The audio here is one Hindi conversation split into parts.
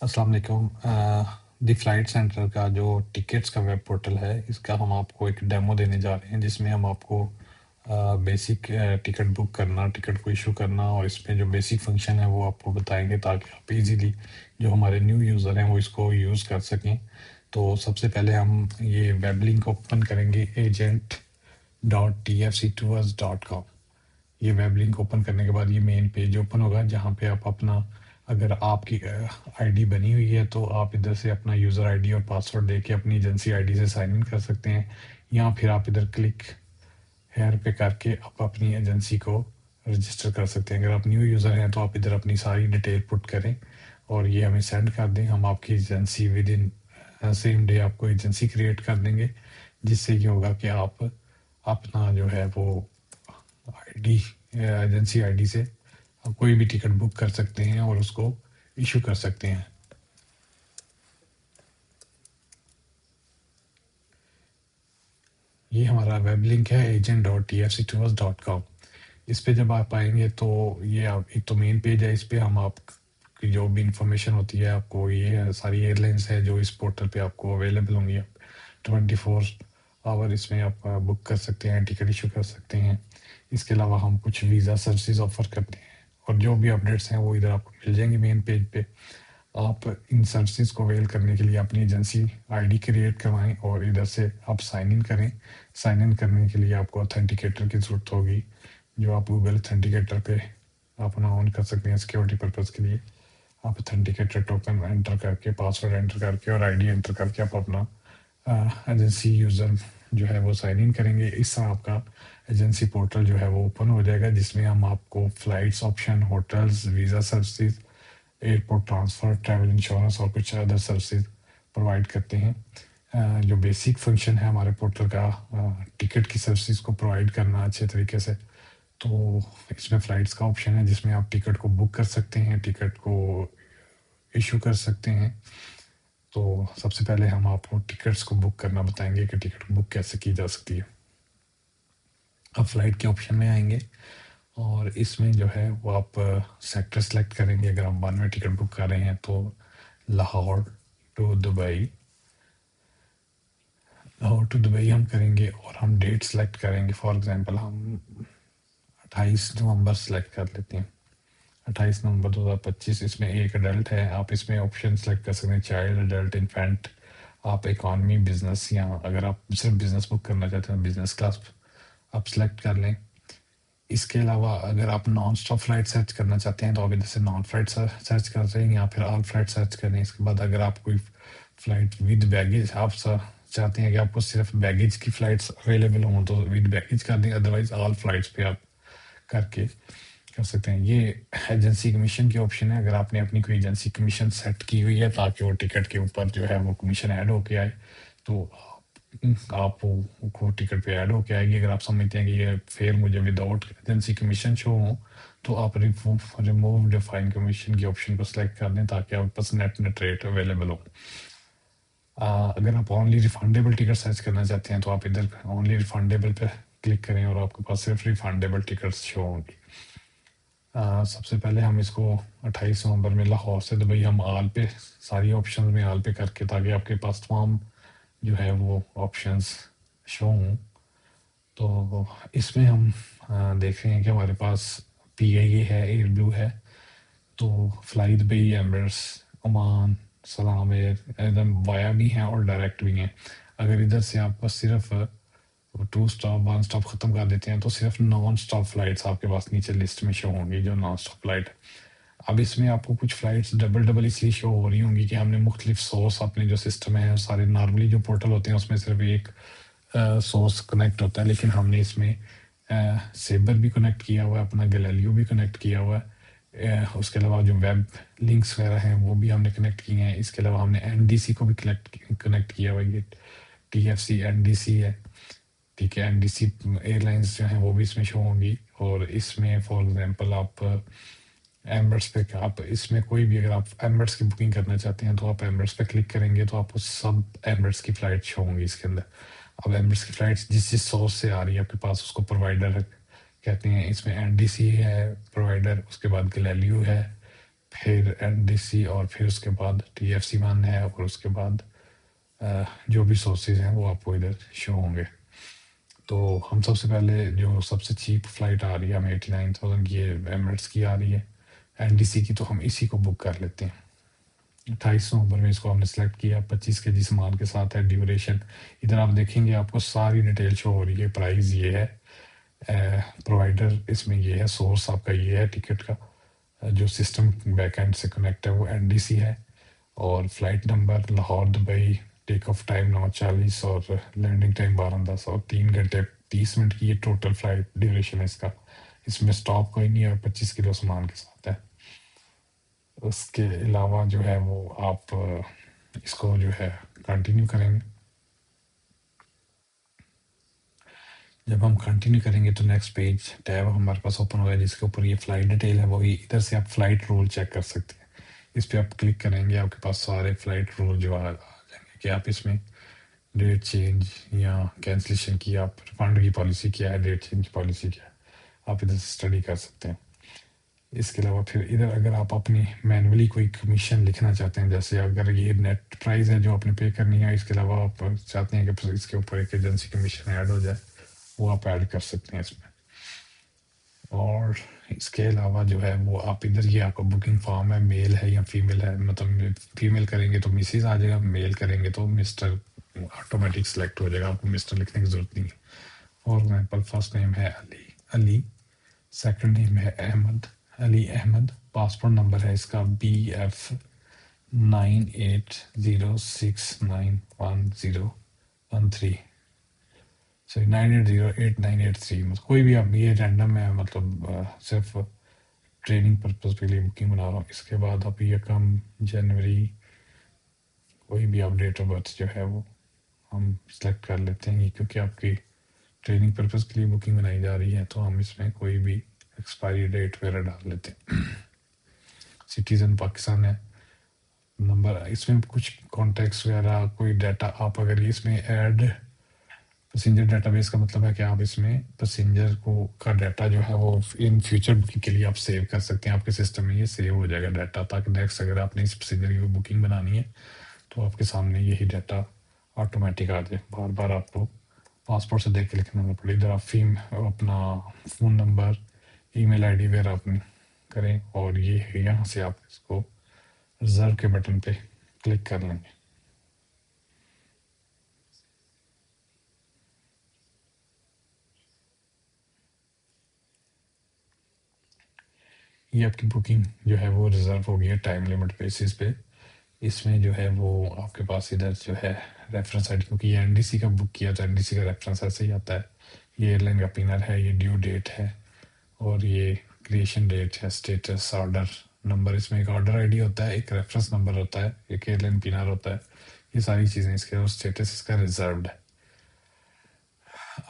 अस्सलाम वालेकुम। द फ्लाइट सेंटर का जो टिकट्स का वेब पोर्टल है, इसका हम आपको एक डेमो देने जा रहे हैं, जिसमें हम आपको बेसिक टिकट बुक करना, टिकट को इशू करना और इसमें जो बेसिक फंक्शन है वो आपको बताएंगे, ताकि आप इजीली जो हमारे न्यू यूज़र हैं वो इसको यूज़ कर सकें। तो सबसे पहले हम ये वेब लिंक ओपन करेंगे, agent.tfctours.com। ये वेब लिंक ओपन करने के बाद ये मेन पेज ओपन होगा, जहाँ पे आप अपना, अगर आपकी आईडी बनी हुई है तो आप इधर से अपना यूज़र आईडी और पासवर्ड देके अपनी एजेंसी आईडी से साइन इन कर सकते हैं, या फिर आप इधर क्लिक हेयर पे करके आप अपनी एजेंसी को रजिस्टर कर सकते हैं। अगर आप न्यू यूज़र हैं तो आप इधर अपनी सारी डिटेल पुट करें और ये हमें सेंड कर दें। हम आपकी agency with in same day आपको एजेंसी क्रिएट कर देंगे, जिससे ये होगा कि आप अपना जो है वो आईडी, एजेंसी आईडी से आप कोई भी टिकट बुक कर सकते हैं और उसको इशू कर सकते हैं। ये हमारा वेब लिंक है agent.tfctours.com। इस पे जब आप आएंगे तो ये आप, एक तो मेन पेज है, इस पे हम आपकी जो भी इंफॉर्मेशन होती है, आपको ये सारी एयरलाइंस है जो इस पोर्टल पे आपको अवेलेबल होंगी। आप 24 आवर इसमें आप बुक कर सकते हैं, टिकट इशू कर सकते हैं। इसके अलावा हम कुछ वीज़ा सर्विसेज ऑफर करते हैं और जो भी अपडेट्स हैं वो इधर आपको मिल जाएंगे मेन पेज पे। आप इन सर्विसेज को अवेल करने के लिए अपनी एजेंसी आईडी क्रिएट करवाएं और इधर से आप साइन इन करें। साइन इन करने के लिए आपको ऑथेंटिकेटर की ज़रूरत होगी, जो आप गूगल ऑथेंटिकेटर पे अपना ऑन कर सकते हैं सिक्योरिटी पर्पज़ के लिए। आप ऑथेंटिकेटर टोकन एंटर करके, पासवर्ड एंटर करके और आईडी एंटर करके आप अपना एजेंसी यूज़र जो है वो साइन इन करेंगे। इस तरह आपका एजेंसी पोर्टल जो है वो ओपन हो जाएगा, जिसमें हम आपको flights option, hotels, visa services, airport transfer, travel insurance और कुछ अदर सर्विसेज प्रोवाइड करते हैं। जो बेसिक फंक्शन है हमारे पोर्टल का, टिकट की सर्विसेज को प्रोवाइड करना अच्छे तरीके से। तो इसमें फ़्लाइट्स का ऑप्शन है, जिसमें आप टिकट को बुक कर सकते हैं, टिकट को इशू कर सकते हैं। तो सबसे पहले हम आपको टिकट्स को बुक करना बताएंगे कि टिकट बुक कैसे की जा सकती है। अब फ़्लाइट के ऑप्शन में आएंगे और इसमें जो है वो आप सेक्टर सेलेक्ट करेंगे। अगर हम 1 में टिकट बुक कर रहे हैं तो Lahore to Dubai, Lahore to Dubai हम करेंगे और हम डेट सेलेक्ट करेंगे। फॉर एग्जांपल हम 28 नवंबर सेलेक्ट कर लेते हैं, 28 नवंबर 2025। इसमें एक अडल्ट है, आप इसमें ऑप्शन सेलेक्ट कर सकते हैं, चाइल्ड, अडल्ट, इन्फेंट। आप इकॉनमी, बिजनेस, या अगर आप सिर्फ बिजनेस बुक करना चाहते हैं बिजनेस क्लास आप सेलेक्ट कर लें। इसके अलावा अगर आप नॉन स्टॉप फ्लाइट सर्च करना चाहते हैं तो आप इधर से नॉन फ्लाइट सर्च कर रहे हैं, या फिर ऑल फ्लाइट सर्च करें। इसके बाद अगर आप कोई फ्लाइट विद बैगेज आप चाहते हैं कि आपको सिर्फ बैगेज की फ़्लाइट्स अवेलेबल हों तो विद बैगेज कर दें, अदरवाइज़ ऑल फ्लाइट्स पे आप करके कर सकते हैं। ये एजेंसी कमीशन की ऑप्शन है। अगर आपने अपनी कोई एजेंसी कमीशन सेट की हुई है ताकि वो टिकट के ऊपर जो है वो कमीशन ऐड होके आए, तो आप वो टिकट पे ऐड होके आएगी। अगर आप समझते हैं कि ये फेयर मुझे विदाउट एजेंसी कमीशन शो हो, तो आप रिमूव डिफाइन कमीशन की ऑप्शन को सिलेक्ट कर दें, ताकि आपके पास नेट रेट अवेलेबल हो। अगर आप ओनली रिफंडेबल टिकट सर्च करना चाहते हैं तो आप इधर ओनली रिफंडेबल पे क्लिक करें और आपके पास सिर्फ रिफंडेबल टिकट्स शो होंगी। सबसे पहले हम इसको 28 नवंबर में लाहौर से दुबई हम आल पे, सारी ऑप्शन में आल पे करके, ताकि आपके पास तमाम जो है वो ऑप्शंस शो हों। तो इसमें हम देख रहे हैं कि हमारे पास PIA है, एयर ब्लू है, तो फ्लाई दुबई, एमरेट्स, ओमान, सलाम एयर, एकदम वाया भी हैं और डायरेक्ट भी हैं। अगर इधर से आप बस सिर्फ 2 स्टॉप 1 स्टॉप ख़त्म कर देते हैं तो सिर्फ नॉन स्टॉप फ्लाइट्स आपके पास नीचे लिस्ट में शो होंगी, जो नॉन स्टॉप फ्लाइट। अब इसमें आपको कुछ फ़्लाइट्स डबल डबल इसलिए शो हो रही होंगी कि हमने मुख्तलिफ सोर्स, अपने जो सिस्टम है सारे, नॉर्मली जो पोर्टल होते हैं उसमें सिर्फ एक सोर्स कनेक्ट होता है, लेकिन हमने इसमें सेबर भी कनेक्ट किया हुआ है, अपना गैलीलियो भी कनेक्ट किया हुआ है। उसके अलावा जो वेब लिंक्स वगैरह हैं वो भी हमने कनेक्ट किए हैं। इसके अलावा हमने NDC को भी कनेक्ट किया हुआ है, ये TFC NDC है, ठीक है। NDC एयरलाइंस जो हैं वो भी इसमें शो होंगी। और इसमें फॉर एग्जांपल आप एमरेट्स पे, आप इसमें कोई भी, अगर आप एमरेट्स की बुकिंग करना चाहते हैं तो आप एमरेट्स पे क्लिक करेंगे तो आपको सब एमरेट्स की फ़्लाइट शो होंगी इसके अंदर। अब एमरेट्स की फ़्लाइट्स जिस जिस सोर्स से आ रही है आपके पास उसको प्रोवाइडर कहते हैं। इसमें NDC है प्रोवाइडर, उसके बाद गैलीलियो है, फिर एनडीसी और फिर उसके बाद TFC1 है और उसके बाद जो भी सोर्सेज हैं वो आपको इधर शो होंगे। तो हम सबसे पहले जो सबसे चीप फ्लाइट आ रही है हमें 89,000 की, एमिरेट्स की आ रही है एनडीसी की, तो हम इसी को बुक कर लेते हैं। 28 नवंबर में इसको हमने सेलेक्ट किया। 25 के जी सामान के साथ है। ड्यूरेशन इधर आप देखेंगे आपको सारी डिटेल शो हो रही है। प्राइस ये है, प्रोवाइडर इसमें ये है, सोर्स आपका ये है टिकट का, जो सिस्टम बैकएंड से कनेक्ट है वो एनडीसी है, और flight number Lahore Dubai, take off time 9:40 और लैंडिंग टाइम 12:10 और 3 घंटे 30 मिनट की ये टोटल फ्लाइट ड्यूरेशन है इसका। इसमें स्टॉप कोई नहीं है और 25 किलो सामान के साथ है। उसके अलावा जो है वो आप इसको जो है कंटिन्यू करेंगे। जब हम कंटिन्यू करेंगे तो नेक्स्ट पेज टैब हमारे पास ओपन होगा जिसके ऊपर ये फ्लाइट डिटेल है, वही इधर से आप फ्लाइट रूल चेक कर सकते हैं। इस पर आप क्लिक करेंगे, आपके पास सारे फ्लाइट रूल जो आ जाएंगे कि आप इसमें डेट चेंज या कैंसिलेशन की, आप रिफंड की पॉलिसी क्या है, डेट चेंज पॉलिसी क्या है, आप इधर से स्टडी कर सकते हैं। इसके अलावा फिर इधर अगर आप अपनी मैनुअली कोई कमीशन लिखना चाहते हैं, जैसे अगर ये नेट प्राइस है जो आपने पे करनी है, इसके अलावा आप चाहते हैं कि इसके ऊपर एक एजेंसी कमीशन ऐड हो जाए, वो आप ऐड कर सकते हैं इसमें। और इसके अलावा जो है वो आप इधर ये आपका बुकिंग फॉर्म है, मेल है या फीमेल है, मतलब फीमेल करेंगे तो मिसिस आ जाएगा, मेल करेंगे तो मिस्टर ऑटोमेटिक सेलेक्ट हो जाएगा, आपको मिस्टर लिखने की जरूरत नहीं है। फॉर एग्जाम्पल फर्स्ट नेम है अली, सेकंड नेम है अहमद, अली अहमद। पासपोर्ट नंबर है इसका BF9806910113, सॉरी 98089883, मतलब कोई भी आप, ये रैंडम है, मतलब सिर्फ ट्रेनिंग पर्पज के लिए बुकिंग बना रहा हूँ। इसके बाद आप 1 जनवरी, कोई भी आप डेट ऑफ बर्थ जो है वो हम सेलेक्ट कर लेते हैं, क्योंकि आपकी ट्रेनिंग पर्पज के लिए बुकिंग बनाई जा रही है, तो हम इसमें कोई भी एक्सपायरी डेट वगैरह डाल लेते हैं। सिटीजन पाकिस्तान है। नंबर, इसमें कुछ कॉन्टैक्ट्स वगैरह कोई डाटा आप अगर इसमें ऐड पैसेंजर डाटाबेस का मतलब है कि आप इसमें पैसेंजर को का डाटा जो है वो इन फ्यूचर बुकिंग के लिए आप सेव कर सकते हैं। आपके सिस्टम में ये सेव हो जाएगा डाटा, ताकि नेक्स्ट अगर आपने इस पैसेंजर की बुकिंग बनानी है तो आपके सामने यही डाटा ऑटोमेटिक आ जाए, बार बार आपको पासपोर्ट से देख के लिखना ना पड़े। इधर आप अपना फ़ोन नंबर, ईमेल आईडी वगैरह अपनी करें, और ये यहाँ से आप इसको रिजर्व के बटन पे क्लिक कर लेंगे। ये आपकी बुकिंग जो है वो रिजर्व हो गई है टाइम लिमिट बेसिस पे। इसमें जो है वो आपके पास इधर जो है रेफरेंस आईडी, क्योंकि ये एनडीसी का बुक किया तो एनडीसी का रेफरेंस ऐसे ही आता है। ये एयरलाइन का पिनर है, ये ड्यू डेट है, और ये क्रिएशन डेट है, स्टेटस, ऑर्डर नंबर। इसमें एक ऑर्डर आईडी होता है, एक रेफरेंस नंबर होता है, एक एयरलाइन पिनर होता है, ये सारी चीज़ें इसके, और स्टेटस इसका रिजर्व्ड है।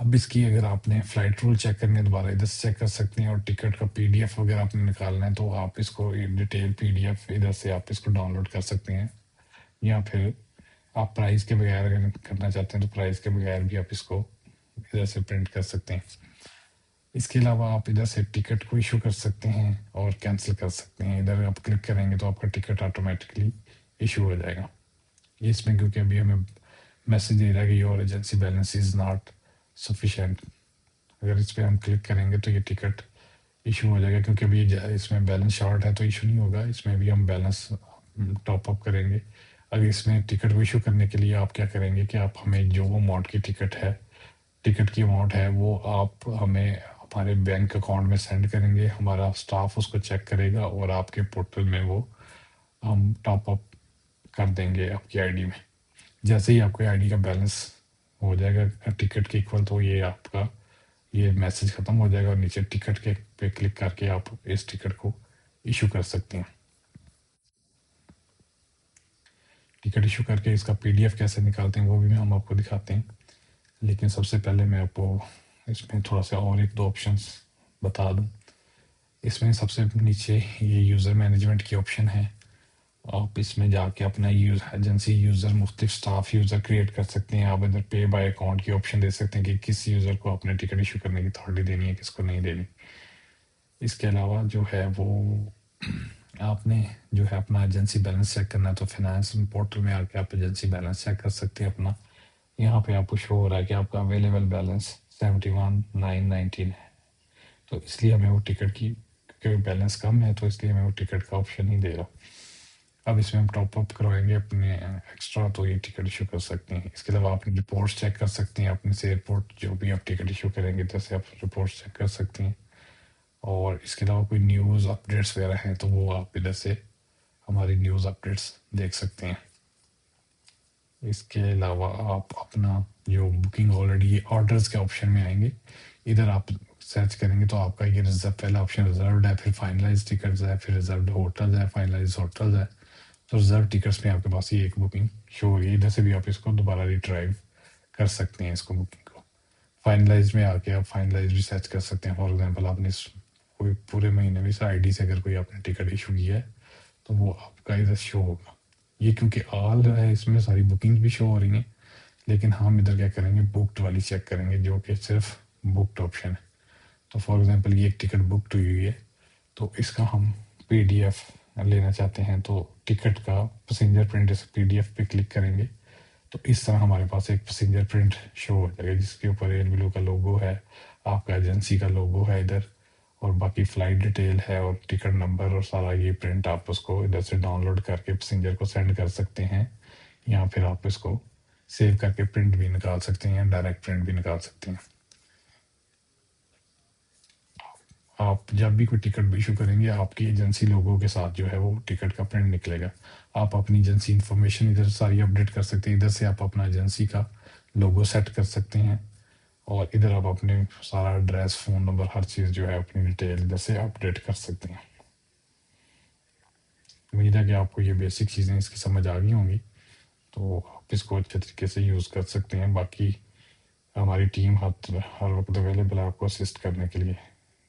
अब इसकी अगर आपने फ़्लाइट रूल चेक करने दोबारा इधर से चेक कर सकते हैं, और टिकट का पीडीएफ वगैरह आपने निकालना है तो आप इसको डिटेल पीडीएफ इधर से आप इसको डाउनलोड कर सकते हैं, या फिर आप प्राइस के बगैर अगर करना चाहते हैं तो प्राइस के बगैर भी आप इसको इधर से प्रिंट कर सकते हैं। इसके अलावा आप इधर से टिकट को इशू कर सकते हैं और कैंसिल कर सकते हैं। इधर आप क्लिक करेंगे तो आपका टिकट ऑटोमेटिकली इशू हो जाएगा। ये इसमें क्योंकि अभी हमें मैसेज दे रहा है कि your agency balance is not sufficient, अगर इस पर हम क्लिक करेंगे तो ये टिकट इशू हो जाएगा, क्योंकि अभी इसमें बैलेंस शॉर्ट है तो इशू नहीं होगा। इसमें भी हम बैलेंस टॉप अप करेंगे। अगर इसमें टिकट को इशू करने के लिए आप क्या करेंगे कि आप हमें जो अमाउंट की टिकट है, टिकट की अमाउंट है, वो आप हमें हमारे बैंक अकाउंट में सेंड करेंगे, हमारा स्टाफ उसको चेक करेगा और आपके पोर्टल में वो हम टॉप अप कर देंगे आपकी आईडी में। जैसे ही आपके आईडी का बैलेंस हो जाएगा टिकट के इक्वल, तो ये आपका ये मैसेज ख़त्म हो जाएगा और नीचे टिकट के पे क्लिक करके आप इस टिकट को इशू कर सकते हैं। टिकट इशू करके इसका पीडीएफ कैसे निकालते हैं वो भी हम आपको दिखाते हैं, लेकिन सबसे पहले मैं आपको इसमें थोड़ा सा और एक दो ऑप्शंस बता दूं। इसमें सबसे नीचे ये यूज़र मैनेजमेंट की ऑप्शन है। आप इसमें जाके अपना एजेंसी यूज़र, मुख्तलिफ स्टाफ यूज़र क्रिएट कर सकते हैं। आप इधर पे बाय अकाउंट की ऑप्शन दे सकते हैं कि किस यूज़र को आपने टिकट इशू करने की अथॉरिटी देनी है, किसको नहीं देनी। इसके अलावा जो है वो आपने जो है अपना एजेंसी बैलेंस चेक करना है तो फाइनेंस पोर्टल में आके आप एजेंसी बैलेंस चेक कर सकते हैं अपना। यहाँ पे आपको शो हो रहा है कि आपका अवेलेबल बैलेंस 71,919 है। तो इसलिए हमें वो टिकट की, क्योंकि बैलेंस कम है तो इसलिए हमें वो टिकट का ऑप्शन ही दे रहा। अब इसमें हम टॉप अप करवाएंगे अपने एक्स्ट्रा तो ये टिकट इशू कर सकते हैं। इसके अलावा आप रिपोर्ट्स चेक कर सकते हैं अपने से एयरपोर्ट, जो भी आप टिकट इशू करेंगे जैसे आप रिपोर्ट्स चेक कर सकते हैं। और इसके अलावा कोई न्यूज़ अपडेट्स वगैरह हैं तो वो आप इधर से हमारी न्यूज़ अपडेट्स देख सकते हैं। इसके अलावा आप अपना जो बुकिंग ऑलरेडी ऑर्डर्स के ऑप्शन में आएंगे, इधर आप सर्च करेंगे तो आपका ये रिजर्व, पहला ऑप्शन रिजर्व्ड है, फिर फाइनलाइज टिकट्स है, फिर रिजर्व्ड होटल्स है, फाइनलाइज होटल्स है। तो रिजर्व टिकट्स में आपके पास ये एक बुकिंग शो होगी, इधर से भी आप इसको दोबारा रिट्राइव कर सकते हैं इसको बुकिंग को। फाइनलाइज में आके आप फाइनलाइज भी सर्च कर सकते हैं। फॉर एग्जांपल आपने कोई पूरे महीने में इस आईडी से अगर कोई आपने टिकट इशू किया है तो वो आपका इधर शो होगा। ये क्योंकि ऑल है इसमें सारी बुकिंग भी शो हो रही हैं, लेकिन हम इधर क्या करेंगे बुकड वाली चेक करेंगे जो कि सिर्फ बुकड ऑप्शन है। तो फॉर एग्जांपल ये एक टिकट बुकड हुई है तो इसका हम पीडीएफ लेना चाहते हैं तो टिकट का पैसेंजर प्रिंट इस पीडीएफ पे क्लिक करेंगे तो इस तरह हमारे पास एक पैसेंजर प्रिंट शो हो जाएगा जिसके ऊपर एयर ब्लू का लोगो है, आपका एजेंसी का लोगो है इधर, और बाकी फ्लाइट डिटेल है और टिकट नंबर और सारा ये प्रिंट आप उसको इधर से डाउनलोड करके पैसेंजर को सेंड कर सकते हैं। या फिर आप इसको सेव करके प्रिंट भी निकाल सकते हैं, डायरेक्ट प्रिंट भी निकाल सकते हैं। आप जब भी कोई टिकट इशू करेंगे आपकी एजेंसी लोगों के साथ जो है वो टिकट का प्रिंट निकलेगा। आप अपनी एजेंसी इंफॉर्मेशन इधर सारी अपडेट कर सकते हैं, इधर से आप अपना एजेंसी का लोगो सेट कर सकते हैं और इधर आप अपने सारा एड्रेस, फ़ोन नंबर, हर चीज़ जो है अपनी डिटेल इधर से अपडेट कर सकते हैं। उम्मीद है कि आपको ये बेसिक चीज़ें इसकी समझ आ गई होंगी, तो आप इसको अच्छे तरीके से यूज़ कर सकते हैं। बाकी हमारी टीम हर वक्त अवेलेबल है आपको असिस्ट करने के लिए।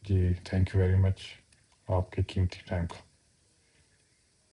जी थैंक यू वेरी मच आपके कीमती टाइम का।